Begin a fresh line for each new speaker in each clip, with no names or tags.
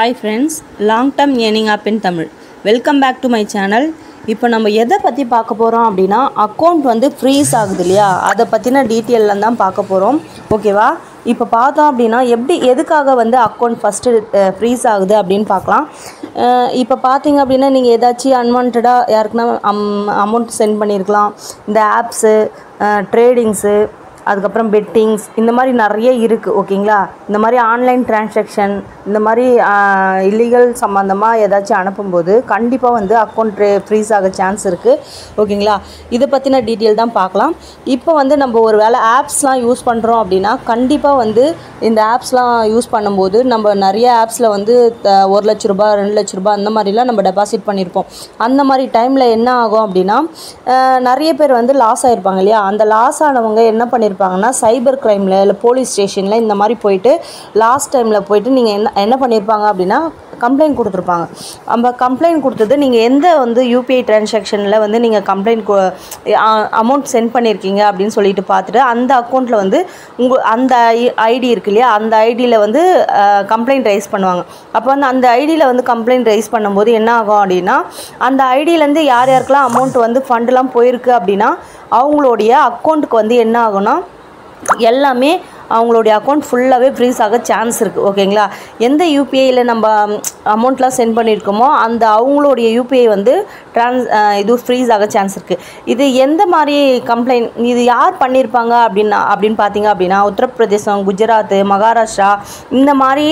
Hi friends, long term earning app in Tamil. Welcome back to my channel. இப்போ நம்ம எதை பற்றி பார்க்க போகிறோம் அப்படின்னா அக்கௌண்ட் வந்து ஃப்ரீஸ் ஆகுது இல்லையா, அதை பற்றின டீட்டெயிலில் தான் பார்க்க போகிறோம். ஓகேவா? இப்போ பார்த்தோம் அப்படின்னா எதுக்காக வந்து அக்கௌண்ட் ஃபஸ்ட்டு ஃப்ரீஸ் ஆகுது அப்படின்னு பார்க்கலாம். இப்போ பார்த்தீங்க அப்படின்னா நீங்கள் ஏதாச்சும் அன்வான்டாக யாருக்குன்னா அமௌண்ட் சென்ட் பண்ணியிருக்கலாம். இந்த ஆப்ஸு, ட்ரேடிங்ஸு, அதுக்கப்புறம் பெட்டிங்ஸ், இந்த மாதிரி நிறைய இருக்குது. ஓகேங்களா? இந்த மாதிரி ஆன்லைன் டிரான்சாக்ஷன், இந்த மாதிரி இல்லீகல் சம்மந்தமாக ஏதாச்சும் அனுப்பும்போது கண்டிப்பாக வந்து அக்கௌண்ட் ஃப்ரீஸ் ஆக சான்ஸ் இருக்குது. ஓகேங்களா? இதை பற்றின டீட்டெயில் தான் பார்க்கலாம். இப்போ வந்து நம்ம ஒரு வேளை ஆப்ஸ்லாம் யூஸ் பண்ணுறோம் அப்படின்னா கண்டிப்பாக வந்து இந்த ஆப்ஸ்லாம் யூஸ் பண்ணும்போது நம்ம நிறைய ஆப்ஸில் வந்து 1 லட்ச ரூபா 2 லட்ச ரூபா அந்த மாதிரிலாம் நம்ம டெபாசிட் பண்ணியிருப்போம். அந்த மாதிரி டைமில் என்ன ஆகும் அப்படின்னா நிறைய பேர் வந்து லாஸ் ஆகிருப்பாங்க இல்லையா. அந்த லாஸ் ஆனவங்க என்ன பண்ணியிருப்பாங்கன்னா சைபர் கிரைமில் இல்லை போலீஸ் ஸ்டேஷனில் இந்த மாதிரி போயிட்டு லாஸ்ட் டைமில் போயிட்டு நீங்கள் என்ன பண்ணியிருப்பாங்க அப்படின்னா கம்ப்ளைண்ட் கொடுத்துருப்பாங்க. நம்ம கம்ப்ளைண்ட் கொடுத்தது நீங்கள் எந்த வந்து யூபிஐ டிரான்சாக்ஷனில் வந்து நீங்கள் கம்ப்ளைண்ட் அமௌண்ட் சென்ட் பண்ணியிருக்கீங்க அப்படின்னு சொல்லிட்டு பார்த்துட்டு அந்த அக்கௌண்ட்டில் வந்து அந்த ஐடி இருக்கு இல்லையா, அந்த ஐடியில் வந்து கம்ப்ளைண்ட் ரைஸ் பண்ணுவாங்க. அப்போ வந்து அந்த ஐடியில் வந்து கம்ப்ளைண்ட் ரைஸ் பண்ணும்போது என்ன ஆகும் அப்படின்னா அந்த ஐடியிலேருந்து யாருக்கெல்லாம் அமௌண்ட் வந்து ஃபண்டெலாம் போயிருக்கு அப்படின்னா அவங்களுடைய அக்கௌண்ட்டுக்கு வந்து என்ன ஆகும்னா எல்லாமே அவங்களுடைய அக்கௌண்ட் ஃபுல்லாகவே ஃப்ரீஸ் ஆக சான்ஸ் இருக்குது. ஓகேங்களா? எந்த யூபிஐயில் நம்ம அமௌண்ட்லாம் சென்ட் பண்ணியிருக்கோமோ அந்த அவங்களுடைய யூபிஐ வந்து இது ஃப்ரீஸ் ஆக சான்ஸ் இருக்குது. இது எந்த மாதிரி கம்ப்ளைண்ட், இது யார் பண்ணியிருப்பாங்க அப்படின்னு பார்த்தீங்க அப்படின்னா உத்தரப்பிரதேசம், குஜராத், மகாராஷ்டிரா இந்த மாதிரி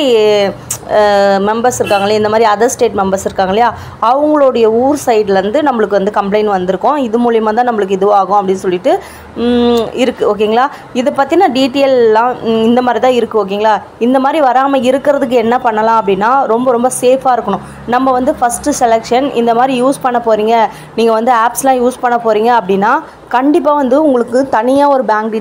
மெம்பர்ஸ் இருக்காங்களே, இந்த மாதிரி அதர் ஸ்டேட் மெம்பர்ஸ் இருக்காங்க இல்லையா, அவங்களுடைய ஊர் சைட்லேருந்து நம்மளுக்கு வந்து கம்ப்ளைண்ட் வந்திருக்கும். இது மூலிமா தான் நம்மளுக்கு இதுவாகும் அப்படின்னு சொல்லிட்டு இருக்குது. ஓகேங்களா? இதை பற்றின டீட்டெயிலெலாம் இந்த மாதிரி தான் இருக்குது. ஓகேங்களா? இந்த மாதிரி வராமல் இருக்கிறதுக்கு என்ன பண்ணலாம் அப்படின்னா ரொம்ப சேஃபாக இருக்கணும். நம்ம வந்து ஃபஸ்ட்டு செலெக்ஷன் இந்த மாதிரி யூஸ் பண்ண போகிறீங்க, நீங்கள் வந்து ஆப்ஸ்லாம் யூஸ் பண்ண போகிறீங்க அப்படின்னா கண்டிப்பாக வந்து உங்களுக்கு தனியாக ஒரு பேங்க்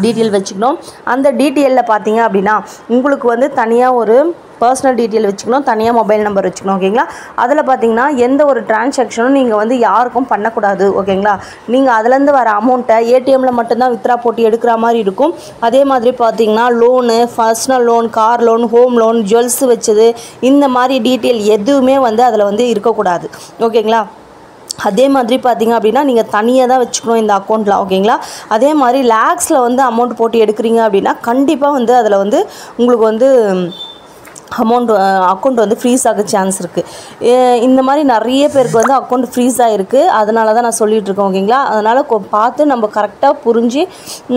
டீட்டெயில் வச்சுக்கணும். அந்த டீட்டெயிலில் பார்த்தீங்க அப்படின்னா உங்களுக்கு வந்து தனியாக ஒரு பர்சனல் டீட்டெயில் வச்சுக்கணும், தனியாக மொபைல் நம்பர் வச்சுக்கணும். ஓகேங்களா? அதில் பார்த்தீங்கன்னா எந்த ஒரு டிரான்சாக்ஷனும் நீங்கள் வந்து யாருக்கும் பண்ணக்கூடாது. ஓகேங்களா? நீங்கள் அதுலேருந்து வர அமௌண்ட்டை ஏடிஎம்மில் மட்டும்தான் வித்ரா போட்டு எடுக்கிற மாதிரி இருக்கும். அதே மாதிரி பார்த்தீங்கன்னா loan, personal loan, car loan, home loan, jewels வச்சது, இந்த மாதிரி டீட்டெயில் எதுவுமே வந்து அதில் வந்து இருக்கக்கூடாது. ஓகேங்களா? அதே மாதிரி பார்த்தீங்க அப்படின்னா நீங்கள் தனியாக தான் வச்சுக்கணும் இந்த அக்கௌண்ட்டில். ஓகேங்களா? அதே மாதிரி லேக்ஸில் வந்து அமௌண்ட் போட்டு எடுக்கிறீங்க அப்படின்னா கண்டிப்பாக வந்து அதில் வந்து உங்களுக்கு வந்து அக்கௌண்ட் வந்து ஃப்ரீஸ் ஆக சான்ஸ் இருக்குது. இந்த மாதிரி நிறைய பேருக்கு வந்து அக்கௌண்ட் ஃப்ரீஸ் ஆகிருக்கு. அதனால தான் நான் சொல்லிகிட்ருக்கேன். ஓகேங்களா? அதனால் பார்த்து நம்ம கரெக்டாக புரிஞ்சு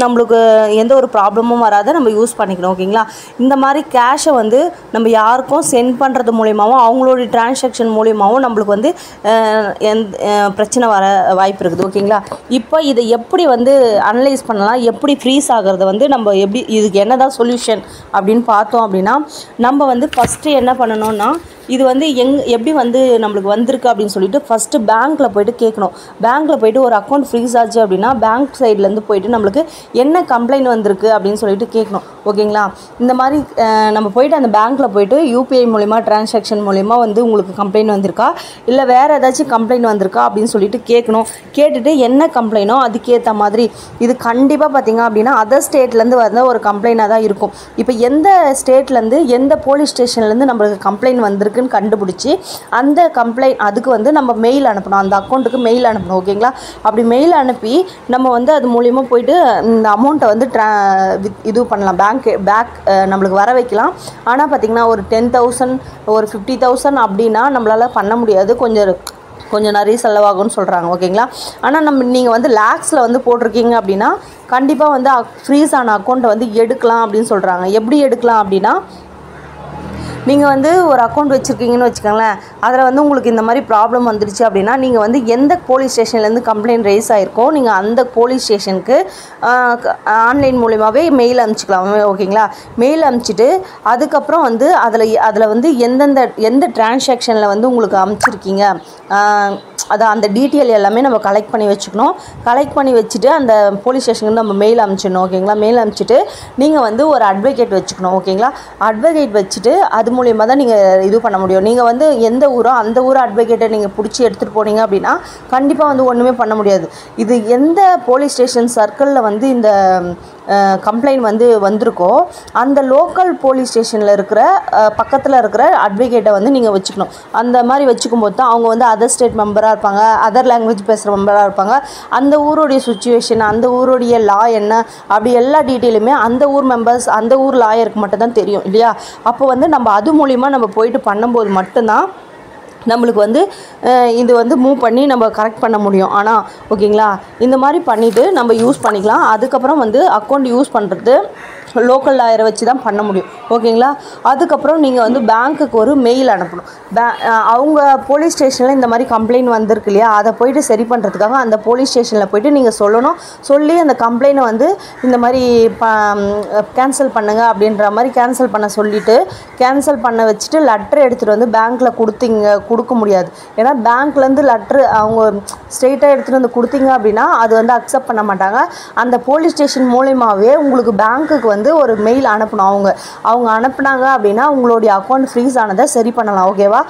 நம்மளுக்கு எந்த ஒரு ப்ராப்ளமும் வராத நம்ம யூஸ் பண்ணிக்கணும். ஓகேங்களா? இந்த மாதிரி கேஷை வந்து நம்ம யாருக்கும் சென்ட் பண்ணுறது மூலியமாகவும் அவங்களுடைய டிரான்சாக்ஷன் மூலியமாகவும் நம்மளுக்கு வந்து பிரச்சனை வர வாய்ப்பு இருக்குது. ஓகேங்களா? இப்போ இதை எப்படி வந்து அனலைஸ் பண்ணலாம், எப்படி ஃப்ரீஸ் ஆகிறத வந்து நம்ம இதுக்கு என்ன தான் சொல்யூஷன் அப்படின்னு பார்த்தோம் அப்படின்னா நம்ம வந்து ஃபஸ்ட்டு என்ன பண்ணணும்னா இது வந்து எப்படி வந்து நம்மளுக்கு வந்திருக்கு அப்படின்னு சொல்லிட்டு ஃபஸ்ட்டு பேங்க்கில் போய்ட்டு கேட்கணும். பேங்க்கில் போய்ட்டு ஒரு அக்கௌண்ட் ஃப்ரீஸ் ஆச்சு அப்படின்னா பேங்க் சைட்லேருந்து போய்ட்டு நம்மளுக்கு என்ன கம்ப்ளைண்ட் வந்திருக்கு அப்படின்னு சொல்லிட்டு கேட்கணும். ஓகேங்களா? இந்த மாதிரி நம்ம போய்ட்டு அந்த பேங்க்கில் போய்ட்டு யூபிஐ மூலிமா டிரான்சாக்ஷன் மூலிமா வந்து உங்களுக்கு கம்ப்ளைண்ட் வந்திருக்கா இல்லை வேறு ஏதாச்சும் கம்ப்ளைண்ட் வந்திருக்கா அப்படின்னு சொல்லிட்டு கேட்கணும். கேட்டுட்டு என்ன கம்ப்ளைண்ட்டோ அதுக்கேற்ற மாதிரி இது கண்டிப்பாக பார்த்திங்க அப்படின்னா அதர் ஸ்டேட்லேருந்து வந்த ஒரு கம்ப்ளைண்ட்டாக தான் இருக்கும். இப்போ எந்த ஸ்டேட்லேருந்து எந்த போலீஸ் ஸ்டேஷன்லேருந்து நம்மளுக்கு கம்ப்ளைண்ட் வந்திருக்கு கண்டுபிடிச்சி அந்த கம்ப்ளைண்ட் அதுக்கு வந்து நம்ம மெயில் அனுப்பணும், அந்த அக்கௌண்ட்டுக்கு மெயில் அனுப்பணும். ஓகேங்களா? அப்படி மெயில் அனுப்பி நம்ம வந்து அது மூலிமா போயிட்டு இந்த அமௌண்ட்டை வந்து இது பண்ணலாம், பேக் நம்மளுக்கு வர வைக்கலாம். ஆனால் பார்த்திங்கன்னா ஒரு 10,000 ஒரு 50,000 அப்படின்னா நம்மளால் பண்ண முடியாது, கொஞ்சம் நிறைய செலவாகும்னு சொல்கிறாங்க. ஓகேங்களா? ஆனால் நீங்கள் வந்து லேக்ஸில் வந்து போட்டிருக்கீங்க அப்படின்னா கண்டிப்பாக வந்து ஃப்ரீஸ் ஆன அக்கௌண்ட்டை வந்து எடுக்கலாம் அப்படின்னு சொல்கிறாங்க. எப்படி எடுக்கலாம் அப்படின்னா நீங்கள் வந்து ஒரு அக்கௌண்ட் வச்சுருக்கீங்கன்னு வச்சுக்கோங்களேன், அதில் வந்து உங்களுக்கு இந்த மாதிரி ப்ராப்ளம் வந்துடுச்சு அப்படின்னா நீங்கள் வந்து எந்த போலீஸ் ஸ்டேஷன்லேருந்து கம்ப்ளைண்ட் ரைஸ் ஆகிருக்கோ நீங்கள் அந்த போலீஸ் ஸ்டேஷனுக்கு ஆன்லைன் மூலிமாவே மெயில் அனுப்பிச்சிக்கலாம். ஓகேங்களா? மெயில் அனுப்பிச்சிட்டு அதுக்கப்புறம் வந்து அதில் வந்து எந்த டிரான்சாக்ஷனில் வந்து உங்களுக்கு அனுப்பிச்சிருக்கீங்க அந்த டீட்டெயில் எல்லாமே நம்ம கலெக்ட் பண்ணி வச்சுக்கணும். கலெக்ட் பண்ணி வச்சுட்டு அந்த போலீஸ் ஸ்டேஷனுக்கு நம்ம மெயில் அனுப்பிச்சிடணும். ஓகேங்களா? மெயில் அனுப்பிச்சிட்டு நீங்கள் வந்து ஒரு அட்வொகேட் வச்சுக்கணும். ஓகேங்களா? அட்வொகேட் வச்சுட்டு அது மூலிமா தான் நீங்கள் இது பண்ண முடியும். நீங்கள் வந்து எந்த ஊரோ அந்த ஊர் அட்வொகேட்டை நீங்கள் பிடிச்சி எடுத்துகிட்டு போனீங்க அப்படின்னா கண்டிப்பாக வந்து ஒன்றுமே பண்ண முடியாது. இது எந்த போலீஸ் ஸ்டேஷன் சர்க்கிளில் வந்து இந்த கம்ப்ளைண்ட் வந்து வந்திருக்கோ அந்த லோக்கல் போலீஸ் ஸ்டேஷனில் இருக்கிற பக்கத்தில் இருக்கிற அட்வொகேட்டை வந்து நீங்கள் வச்சுக்கணும். அந்த மாதிரி வச்சுக்கும்போது தான் அவங்க வந்து அதர் ஸ்டேட் மெம்பராக இருப்பாங்க, அதர் லாங்குவேஜ் பேசுகிற மெம்பராக இருப்பாங்க. அந்த ஊருடைய சுச்சுவேஷன், அந்த ஊருடைய லா என்ன, அப்படி எல்லா டீட்டெயிலுமே அந்த ஊர் மெம்பர்ஸ், அந்த ஊர் லாயருக்கு மட்டும் தான் தெரியும் இல்லையா? அப்போ வந்து நம்ம அது மூலிமா நம்ம போயிட்டு பண்ணும்போது மட்டும்தான் நம்மளுக்கு வந்து இது வந்து மூவ் பண்ணி நம்ம கரெக்ட் பண்ண முடியும். ஆனால் ஓகேங்களா, இந்த மாதிரி பண்ணிவிட்டு நம்ம யூஸ் பண்ணிக்கலாம். அதுக்கப்புறம் வந்து அக்கௌண்ட் யூஸ் பண்ணுறது லோக்கல் லாயரை வச்சு தான் பண்ண முடியும். ஓகேங்களா, அதுக்கப்புறம் நீங்கள் வந்து பேங்க்குக்கு ஒரு மெயில் அனுப்பணும். அவங்க போலீஸ் ஸ்டேஷனில் இந்த மாதிரி கம்ப்ளைண்ட் வந்திருக்கு இல்லையா, அதை போயிட்டு சரி பண்ணுறதுக்காக அந்த போலீஸ் ஸ்டேஷனில் போய்ட்டு நீங்கள் சொல்லணும். சொல்லி அந்த கம்ப்ளைண்ட்டை வந்து இந்த மாதிரி கேன்சல் பண்ணுங்கள் அப்படின்ற மாதிரி கேன்சல் பண்ண சொல்லிவிட்டு கேன்சல் பண்ண வச்சுட்டு லெட்ரு எடுத்துகிட்டு வந்து பேங்க்கில் கொடுக்க முடியாது. ஏன்னா பேங்க்லேருந்து லெட்ரு அவங்க ஸ்ட்ரெயிட்டாக எடுத்துகிட்டு வந்து கொடுத்தீங்க அப்படின்னா அது வந்து அக்செப்ட் பண்ண மாட்டாங்க. அந்த போலீஸ் ஸ்டேஷன் மூலியமாகவே உங்களுக்கு பேங்க்குக்கு வந்து ஒரு மெயில் அனுப்பணும். அவங்க அனுப்புனாங்க அப்படின்னா உங்களுடைய அக்கௌண்ட் ஃப்ரீஸ் ஆனதை சரி பண்ணலாம். ஓகேவா,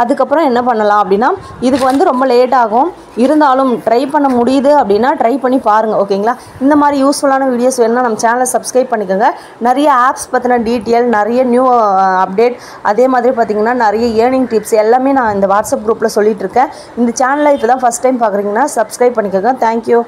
அதுக்கப்புறம் என்ன பண்ணலாம் அப்படின்னா, இதுக்கு வந்து ரொம்ப லேட் ஆகும், இருந்தாலும் ட்ரை பண்ண முடியுது அப்படின்னா ட்ரை பண்ணி பாருங்கள். ஓகேங்களா, இந்த மாதிரி யூஸ்ஃபுல்லான வீடியோஸ் வேணும்னா நம்ம சேனலை சப்ஸ்கிரைப் பண்ணிக்கோங்க. நிறைய ஆப்ஸ் பற்றின டீட்டெயில், நிறைய நியூ அப்டேட், அதே மாதிரி பார்த்திங்கன்னா நிறைய ஏர்னிங் டிப்ஸ் எல்லாமே நான் இந்த வாட்ஸ்அப் குரூப்பில் சொல்லிகிட்டு இருக்கேன். இந்த சேனலை இப்போ தான் ஃபஸ்ட் டைம் பார்க்குறீங்கன்னா சப்ஸ்கிரைப் பண்ணிக்கோங்க. தேங்க்யூ.